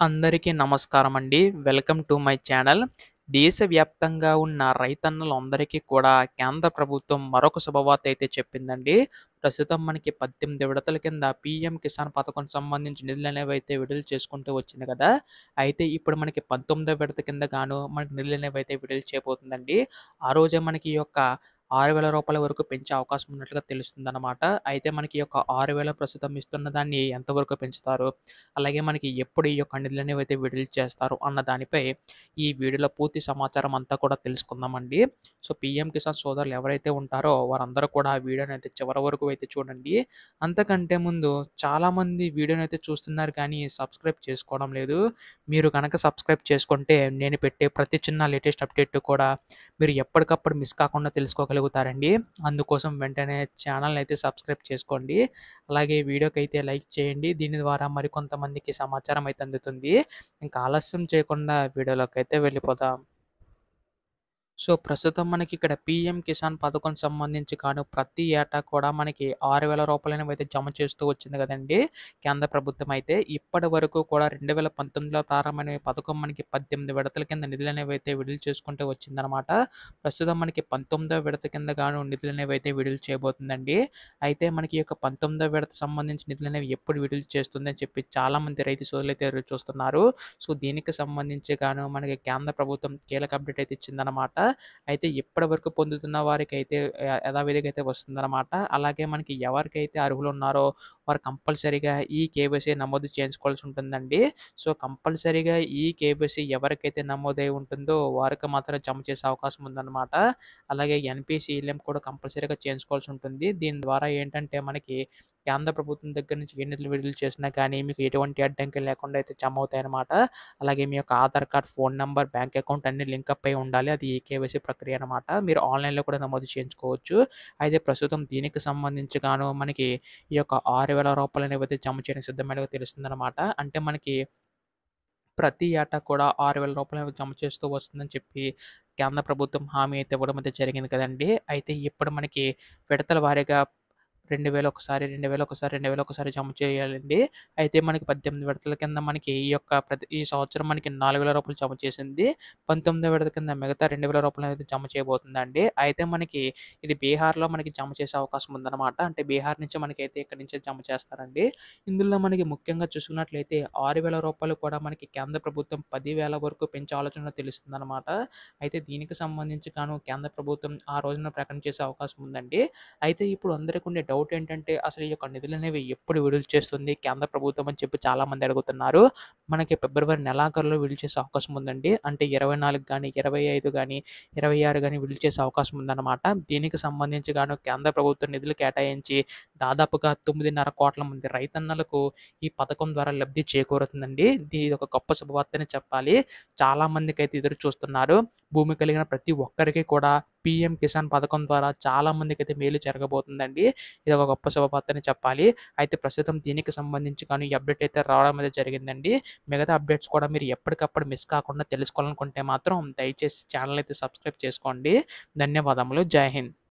అందరికీ నమస్కారమండి. Welcome to my channel. దేశవ్యాప్తంగా ఉన్న రైతన్నలందరికీ కూడా కేంద్ర ప్రభుత్వం మరొక శుభవార్త అయితే చెప్పిందండి. ప్రస్తుతం మనకి 18 విడతల కింద పీఎం కిసాన్ పథకం సంబంధించి నిధులనేవైతే విడుదల చేసుకుంటూ వచ్చింది కదా! అయితే ఇప్పుడు మనకి 19వ విడత కింద గాను మనకి నిధులనేవైతే విడుదల చేయబోతుందండి. ఆ రోజే మనకి ఈ యొక్క రూ. 6,000 వరకు పెంచే అవకాశం ఉన్నట్లుగా తెలుస్తుందనమాట. అయితే మనకి ఈ యొక్క 6,000 ప్రస్తుతం ఇస్తున్న దాన్ని ఎంతవరకు పెంచుతారు? అలాగే మనకి ఎప్పుడు ఈ యొక్క నిధులనేవైతే విడుదల చేస్తారు అన్న దానిపై ఈ వీడియోలో పూర్తి సమాచారం అంతా కూడా తెలుసుకుందామండి. సో, పీఎం కిసాన్ సోదరులు ఎవరైతే ఉంటారో వారందరూ కూడా ఆ వీడియోనైతే చివరి వరకు అయితే చూడండి. అంతకంటే ముందు చాలామంది వీడియోనైతే చూస్తున్నారు కానీ సబ్స్క్రైబ్ చేసుకోవడం లేదు. మీరు గనక సబ్స్క్రైబ్ చేసుకుంటే నేను పెట్టే ప్రతి చిన్న లేటెస్ట్ అప్డేట్ కూడా మీరు ఎప్పటికప్పుడు మిస్ కాకుండా తెలుసుకోగలుగుతారండి. అందుకోసం వెంటనే ఛానల్‌నైతే సబ్స్క్రైబ్ చేసుకోండి. అలాగే వీడియోకైతే లైక్ చేయండి. దీని ద్వారా మరికొంతమందికి సమాచారం అయితే అందుతుంది. ఇంకా ఆలస్యం చేయకుండా వీడియోలోకైతే వెళ్ళిపోదాం. సో, ప్రస్తుతం మనకిక్కడ పీఎం కిసాన్ పథకం సంబంధించి గాను ప్రతి ఏటా కూడా మనకి రూ. 6,000 జమ చేస్తూ వచ్చింది గదండీ! కేంద్ర ప్రభుత్వం అయితే. ఇప్పటి వరకు కూడా 2019లో ప్రారంభమైన ఈ పథకం మనకి 18 విడతల కింద నిధులనేవైతే విడుదల చేసుకుంటూ వచ్చిందనమాట. ప్రస్తుతం మనకి 19వ విడత కింద గాను నిధులనేవైతే విడుదల చేయబోతుందండి. అయితే మనకి ఈ యొక్క 19వ విడత సంబంధించి నిధులనేవి ఎప్పుడు విడుదల చేస్తుందని చెప్పి చాలామంది రైతు సోదరులైతే ఎదురు చూస్తున్నారు. సో, దీనికి సంబంధించి గాను మనకి కేంద్ర ప్రభుత్వం కీలక అప్డేట్ అయితే ఇచ్చిందనమాట. అయితే ఇప్పటి వరకు పొందుతున్న వారికైతే యథావిధిగా అయితే వస్తుందనమాట. అలాగే మనకి ఎవరికైతే అర్హులున్నారో వారు కంపల్సరీగా ఈ కేవైసీ నమోదు చేయించుకోవాల్సి ఉంటుందండి. సో, కంపల్సరీగా ఈ కేవైసీ ఎవరికైతే నమోదై ఉంటుందో వారికి మాత్రం జమ చేసే అవకాశం ఉందనమాట. అలాగే ఎన్‌పీసీఎల్ఎం కూడా కంపల్సరీగా చేయించుకోవాల్సి ఉంటుంది. దీని ద్వారా ఏంటంటే మనకి కేంద్ర ప్రభుత్వం దగ్గర నుంచి ఏ నిధులు విడుదల చేసినా కానీ మీకు ఎటువంటి అడ్డంకి లేకుండా అయితే జమ అవుతాయనమాట. అలాగే మీ యొక్క Aadhaar card, phone number, bank account అన్నీ లింకప్ అయి ఉండాలి. అది ఈకేవైసీ ప్రక్రియ అనమాట. మీరు ఆన్‌లైన్‌లో కూడా నమోదు చేయించుకోవచ్చు. అయితే ప్రస్తుతం దీనికి సంబంధించి గాను మనకి ఈ యొక్క రూ. 6,000 అనేవైతే జమ చేయడానికి సిద్ధమైనట్టుగా తెలుస్తుందనమాట. అంటే మనకి ప్రతి ఏటా కూడా రూ. 6,000 జమ చేస్తూ వస్తుందని చెప్పి కేంద్ర ప్రభుత్వం హామీ అయితే ఇవ్వడం అయితే జరిగింది కదండీ! అయితే ఇప్పుడు మనకి విడతల వారీగా 2,000 ఒకసారి, 2,000 ఒకసారి, 2,000 ఒకసారి జమ చేయాలండి. అయితే మనకి 18 విడతల కింద మనకి ఈ సంవత్సరం మనకి రూ. 4,000 జమ చేసింది. 19వ విడత కింద మిగతా రూ. 2,000 అనేది జమ చేయబోతుందండి. అయితే మనకి ఇది బీహార్‌లో మనకి జమ చేసే అవకాశం ఉందన్నమాట. అంటే బీహార్ నుంచి మనకైతే ఇక్కడి నుంచే జమ చేస్తారండి. ఇందులో మనకి ముఖ్యంగా చూసుకున్నట్లయితే రూ. 6,000 కూడా మనకి కేంద్ర ప్రభుత్వం 10,000 వరకు పెంచే ఆలోచన తెలుస్తుందన్నమాట. అయితే దీనికి సంబంధించి గాను కేంద్ర ప్రభుత్వం ఆ రోజున ప్రకటన చేసే అవకాశం ఉందండి. అయితే ఇప్పుడు అందరికి ఉండే డౌట్ ఏంటంటే అసలు ఈ యొక్క నిధులనేవి ఎప్పుడు విడుదల చేస్తుంది కేంద్ర ప్రభుత్వం అని చెప్పి చాలామంది అడుగుతున్నారు. మనకి ఫిబ్రవరి నెలాఖరులో విడుదల చేసే అవకాశం ఉందండి. అంటే 24 గాని, 25 గాని, 26 గాని విడుదల చేసే అవకాశం ఉందన్నమాట. దీనికి సంబంధించి గాను కేంద్ర ప్రభుత్వం నిధులు కేటాయించి దాదాపుగా 9,500,00,000 మంది రైతన్నలకు ఈ పథకం ద్వారా లబ్ధి చేకూరుతుందండి. ఇదొక గొప్ప శుభవార్తనే చెప్పాలి. చాలా మందికైతే ఎదురు చూస్తున్నారు. భూమి కలిగిన ప్రతి ఒక్కరికి కూడా పీఎం కిసాన్ పథకం ద్వారా చాలా మందికైతే మేలు జరగబోతుందండి. ఇదొక గొప్ప శుభవార్తనే చెప్పాలి. అయితే ప్రస్తుతం దీనికి సంబంధించి గాను ఈ అప్డేట్ అయితే రావడం అయితే జరిగిందండి. మిగతా అప్డేట్స్ కూడా మీరు ఎప్పటికప్పుడు మిస్ కాకుండా తెలుసుకోవాలనుకుంటే మాత్రం దయచేసి ఛానెల్ అయితే సబ్స్క్రైబ్ చేసుకోండి. ధన్యవాదములు. జై హింద్.